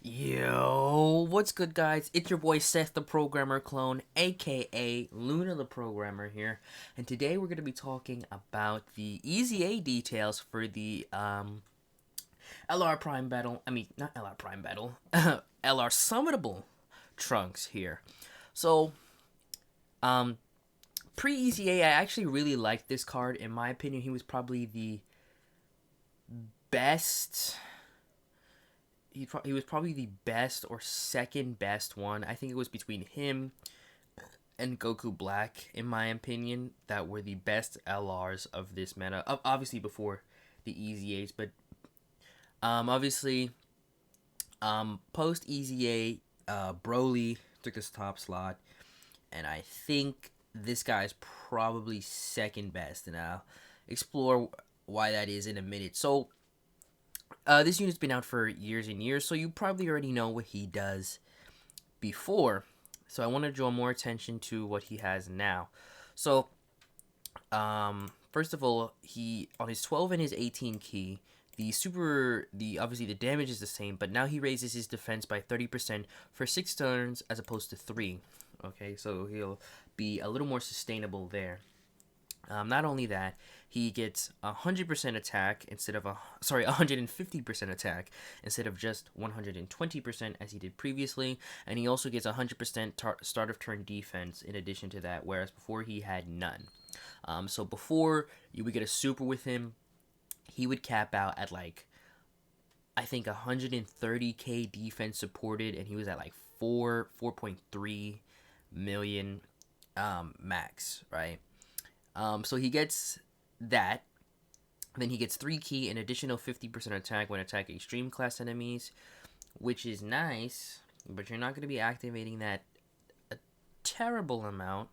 Yo, what's good, guys? It's your boy Seth the Programmer Clone, aka Luna the Programmer here, and today we're going to be talking about the EZA details for the LR Prime Battle. I mean, not LR Prime Battle, LR Summonable Trunks here. So, um, pre EZA, I actually really liked this card. In my opinion, he was probably the best he was probably the best or second best one. I think it was between him and Goku Black, in my opinion, that were the best LRs of this meta. Obviously before the EZAs, but obviously post EZA, Broly took his top slot, and I think this guy's probably second best, and I'll explore why that is in a minute. So this unit's been out for years and years, so you probably already know what he does before. So I want to draw more attention to what he has now. So, first of all, he on his 12 and his 18 key, the obviously the damage is the same, but now he raises his defense by 30% for 6 turns as opposed to 3. Okay, so he'll be a little more sustainable there. Not only that, he gets 100% attack instead of 150% attack instead of just 120% as he did previously, and he also gets 100% start of turn defense in addition to that, whereas before he had none. So before you would get a super with him, he would cap out at like I think 130k defense supported, and he was at like 4.3 million max, right? So he gets that. Then he gets 3 key, an additional 50% attack when attacking extreme class enemies, which is nice, but you're not going to be activating that a terrible amount.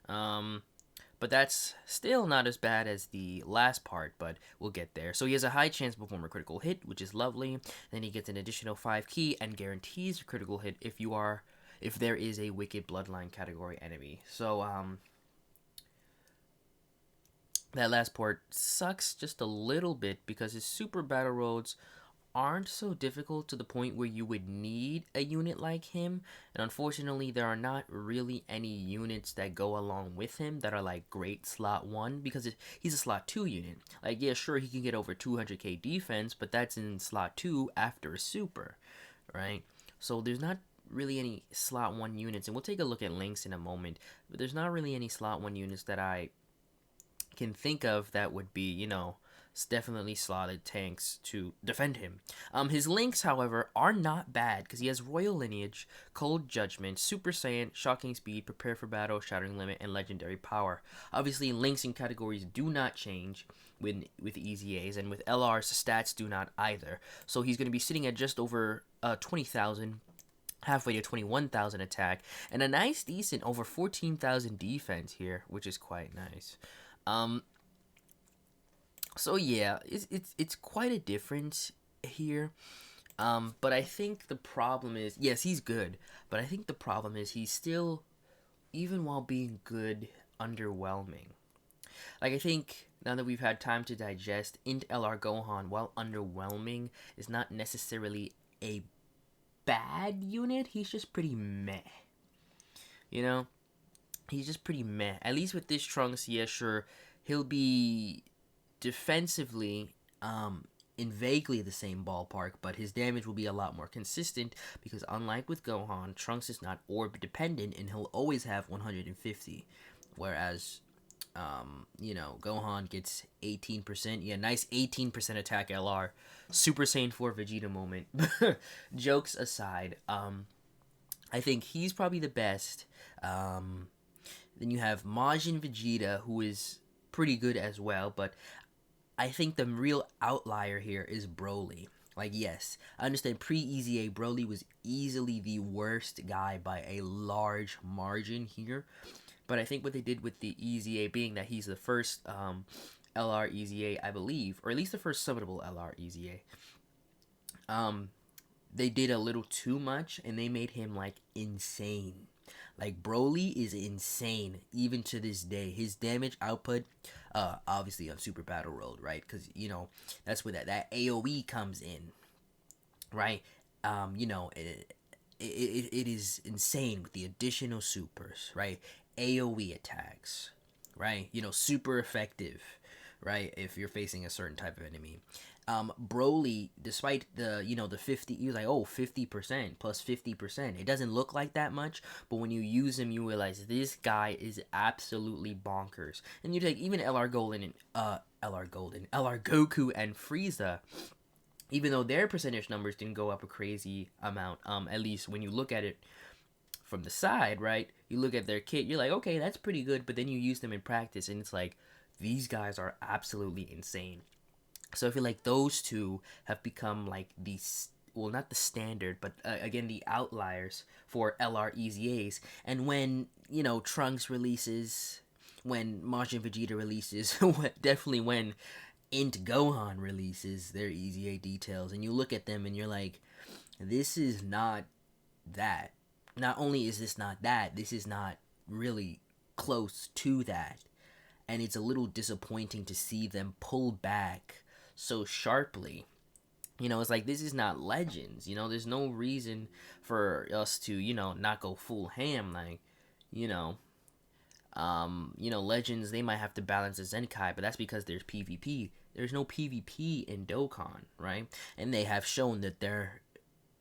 But that's still not as bad as the last part, but we'll get there. So he has a high chance to perform a critical hit, which is lovely. Then he gets an additional 5 key and guarantees a critical hit if there is a Wicked Bloodline category enemy. So, that last part sucks just a little bit because his super battle roads aren't so difficult to the point where you would need a unit like him, and unfortunately there are not really any units that go along with him that are like great slot 1 because he's a slot 2 unit. Like, yeah, sure, he can get over 200k defense, but that's in slot 2 after a super, right? So there's not really any slot 1 units, and we'll take a look at links in a moment, but there's not really any slot 1 units that I can think of that would be, definitely slotted tanks to defend him. His links, however, are not bad because he has Royal Lineage, Cold Judgment, Super Saiyan, Shocking Speed, Prepare for Battle, Shattering Limit, and Legendary Power. Obviously, links and categories do not change with EZAs, and with LRs, stats do not either. So he's going to be sitting at just over 20,000. Halfway to 21,000 attack, and a nice decent over 14,000 defense here, which is quite nice. Um, so yeah, it's quite a difference here. But I think the problem is, yes, he's good, but I think the problem is he's still, even while being good, underwhelming. Like, I think now that we've had time to digest, Int LR Gohan, while underwhelming, is not necessarily a bad unit. He's just pretty meh. You know? He's just pretty meh. At least with this Trunks, yeah, sure, he'll be defensively in vaguely the same ballpark, but his damage will be a lot more consistent because unlike with Gohan, Trunks is not orb dependent and he'll always have 150, whereas Gohan gets 18%. Yeah, nice 18% attack LR. Super Saiyan 4 Vegeta moment. Jokes aside, I think he's probably the best. Then you have Majin Vegeta, who is pretty good as well, but I think the real outlier here is Broly. Like, yes, I understand pre-EZA, Broly was easily the worst guy by a large margin here, but I think what they did with the EZA being that he's the first LR EZA, I believe, or at least the first summonable LR EZA, they did a little too much, and they made him, like, insane. Like, Broly is insane, even to this day. His damage output, obviously on Super Battle Road, right? Because, that's where that AoE comes in, right? You know, it is insane with the additional supers, right? AoE attacks, right? You know, super effective, right? If you're facing a certain type of enemy. Broly, despite the, you know, the 50, he was like, oh, 50% plus 50%. It doesn't look like that much, but when you use him, you realize this guy is absolutely bonkers. And you take even LR Goku and Frieza, even though their percentage numbers didn't go up a crazy amount, at least when you look at it from the side, right? You look at their kit, you're like, okay, that's pretty good, but then you use them in practice, and it's like, these guys are absolutely insane. So I feel like those two have become like these, well, not the standard, but again, the outliers for LR EZAs. And when, you know, Trunks releases, when Majin Vegeta releases, definitely when Int Gohan releases their EZA details, and you look at them and you're like, this is not that. Not only is this not that, this is not really close to that. And it's a little disappointing to see them pull back so sharply. You know, it's like, this is not Legends. You know, there's no reason for us to, you know, not go full ham. Like, you know, Legends, they might have to balance the Zenkai, but that's because there's PvP. There's no PvP in Dokkan, right? And they have shown that they're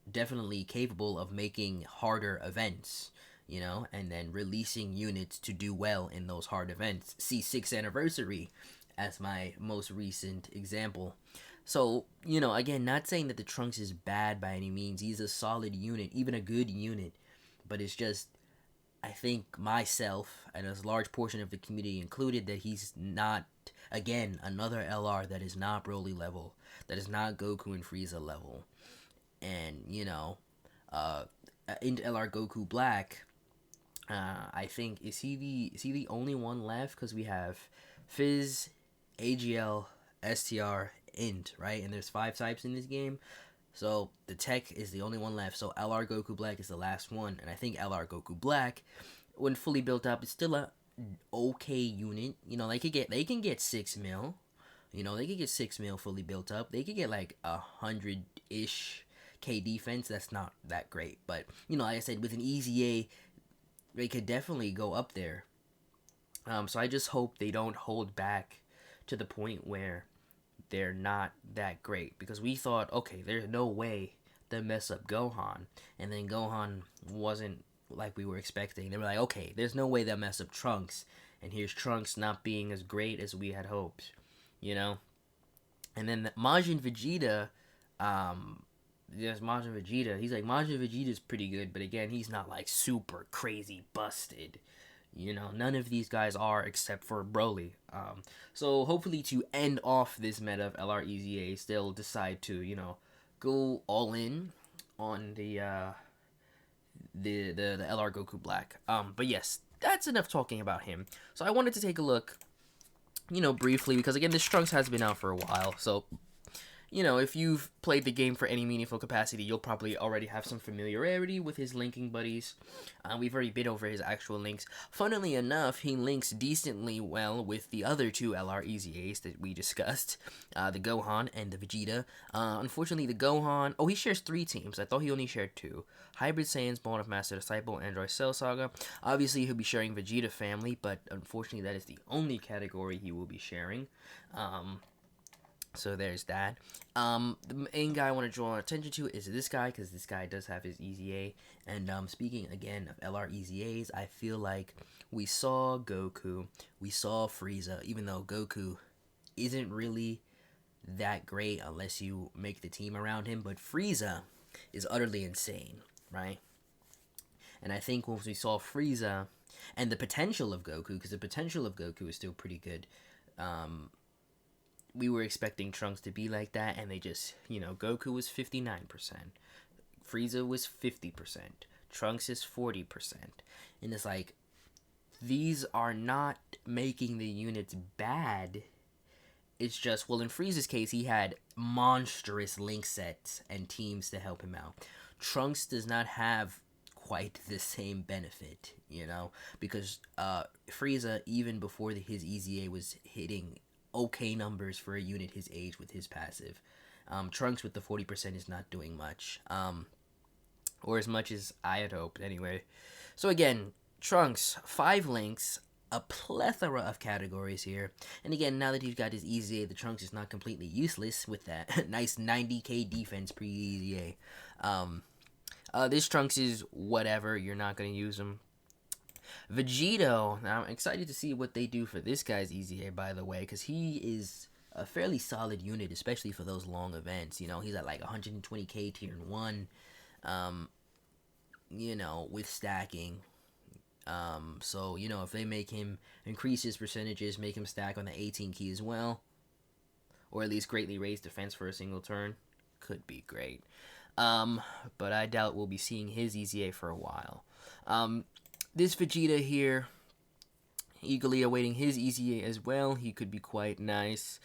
definitely capable of making harder events, you know, and then releasing units to do well in those hard events. See 6th anniversary as my most recent example. So, you know, again, not saying that the Trunks is bad by any means. He's a solid unit, even a good unit. But it's just, I think myself and a large portion of the community included, that he's not, again, another LR that is not Broly level, that is not Goku and Frieza level. And, you know, into LR Goku Black, I think, is he the only one left? Because we have Fizz, AGL, STR, Int, right? And there's 5 types in this game. So the tech is the only one left. So LR Goku Black is the last one. And I think LR Goku Black, when fully built up, is still a okay unit. You know, they can get 6 mil. You know, they could get 6 mil fully built up. They could get like 100-ish K defense. That's not that great. But, you know, like I said, with an EZA, they could definitely go up there. So I just hope they don't hold back to the point where they're not that great. Because we thought, okay, there's no way they mess up Gohan. And then Gohan wasn't like we were expecting. They were like, okay, there's no way they'll mess up Trunks. And here's Trunks not being as great as we had hoped. You know? And then Majin Vegeta, there's Majin Vegeta. He's like, Majin Vegeta's pretty good, but again, he's not like super crazy busted. You know, none of these guys are except for Broly. So hopefully to end off this meta of LREZAs, they'll decide to, you know, go all in on the LR Goku Black. But yes, that's enough talking about him. So I wanted to take a look, you know, briefly, because again, this Trunks has been out for a while, so, you know, if you've played the game for any meaningful capacity, you'll probably already have some familiarity with his linking buddies. We've already been over his actual links. Funnily enough, he links decently well with the other 2 LREZAs that we discussed, the Gohan and the Vegeta. Unfortunately, the Gohan, he shares 3 teams. I thought he only shared 2. Hybrid Saiyans, Bone of Master Disciple, Android Cell Saga. Obviously, he'll be sharing Vegeta family, but unfortunately, that is the only category he will be sharing. So there's that. The main guy I want to draw attention to is this guy, because this guy does have his EZA. And speaking again of LR EZAs, I feel like we saw Goku, we saw Frieza, even though Goku isn't really that great unless you make the team around him, but Frieza is utterly insane, right? And I think once we saw Frieza and the potential of Goku, because the potential of Goku is still pretty good, we were expecting Trunks to be like that, and they just, you know, Goku was 59%, Frieza was 50%, Trunks is 40%, and it's like, these are not making the units bad. It's just, well, in Frieza's case, he had monstrous link sets and teams to help him out. Trunks does not have quite the same benefit, you know, because Frieza, even before his EZA, was hitting okay numbers for a unit his age with his passive. Trunks with the 40% is not doing much. Or as much as I had hoped, anyway. So again, Trunks, 5 links, a plethora of categories here. And again, now that he's got his EZA, the Trunks is not completely useless with that nice 90k defense pre-EZA. This Trunks is whatever, you're not going to use him. Vegito, now I'm excited to see what they do for this guy's EZA, by the way, because he is a fairly solid unit, especially for those long events. You know, he's at like 120k tier 1, you know, with stacking. So, you know, if they make him increase his percentages, make him stack on the 18 key as well, or at least greatly raise defense for a single turn, could be great. But I doubt we'll be seeing his EZA for a while. This Vegeta here, eagerly awaiting his EZA as well. He could be quite nice.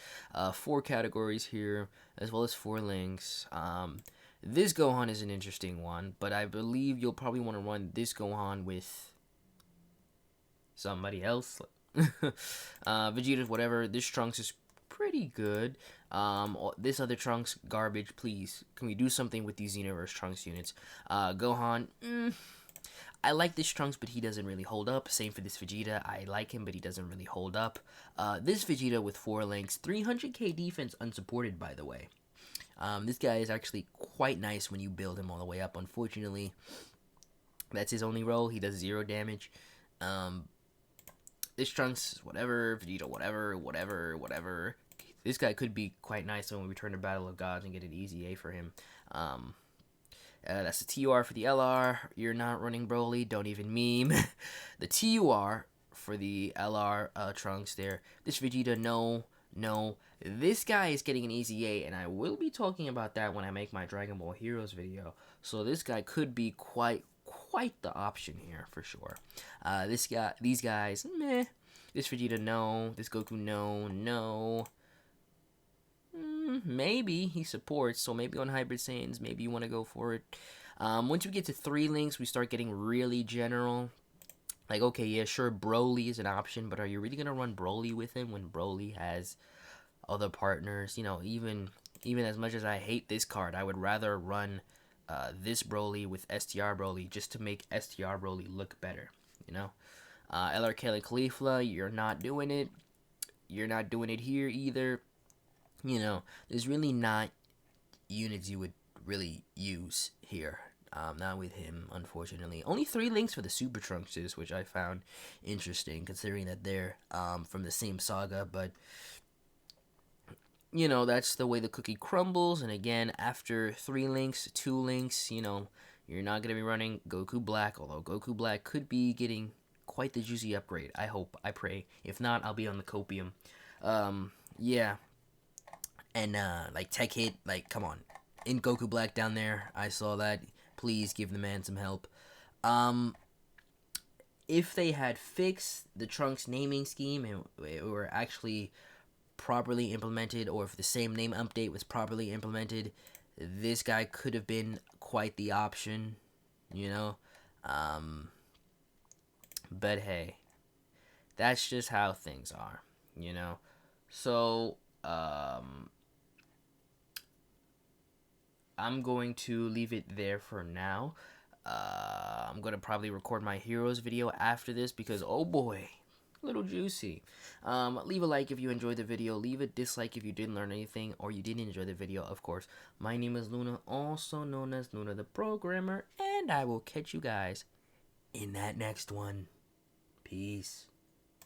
4 categories here, as well as 4 links. This Gohan is an interesting one, but I believe you'll probably want to run this Gohan with somebody else. Vegeta, whatever. This Trunks is pretty good. This other Trunks, garbage. Please, can we do something with these Universe Trunks units? Gohan, I like this Trunks, but he doesn't really hold up. Same for this Vegeta. I like him, but he doesn't really hold up. This Vegeta with 4 links, 300k defense unsupported, by the way. This guy is actually quite nice when you build him all the way up. Unfortunately, that's his only role. He does 0 damage. This Trunks, whatever. Vegeta, whatever. This guy could be quite nice when we return to Battle of Gods and get an easy A for him. That's the TUR for the LR. You're not running Broly. Don't even meme. The TUR for the LR Trunks there. This Vegeta, no. This guy is getting an easy A, and I will be talking about that when I make my Dragon Ball Heroes video. So this guy could be quite the option here for sure. These guys, meh. This Vegeta, no. This Goku, no. Maybe he supports, so maybe on Hybrid Saiyans, maybe you want to go for it. Once we get to 3 links, we start getting really general. Like, okay, yeah, sure, Broly is an option, but are you really going to run Broly with him when Broly has other partners? You know, even as much as I hate this card, I would rather run this Broly with STR Broly just to make STR Broly look better, you know? LRK and Caulifla, you're not doing it. You're not doing it here either. You know, there's really not units you would really use here. Not with him, unfortunately. Only 3 links for the Super Trunkses, which I found interesting, considering that they're from the same saga. But, you know, that's the way the cookie crumbles. And again, after 3 links, 2 links, you know, you're not going to be running Goku Black. Although Goku Black could be getting quite the juicy upgrade. I hope, I pray. If not, I'll be on the copium. Yeah. And, like, Tech Hit, like, come on. In Goku Black down there, I saw that. Please give the man some help. If they had fixed the Trunks naming scheme and it were actually properly implemented, or if the same name update was properly implemented, this guy could have been quite the option, you know? But hey, that's just how things are, you know? So, I'm going to leave it there for now. I'm going to probably record my Heroes video after this because, oh boy, a little juicy. Leave a like if you enjoyed the video. Leave a dislike if you didn't learn anything or you didn't enjoy the video, of course. My name is Luna, also known as Luna the Programmer, and I will catch you guys in that next one. Peace.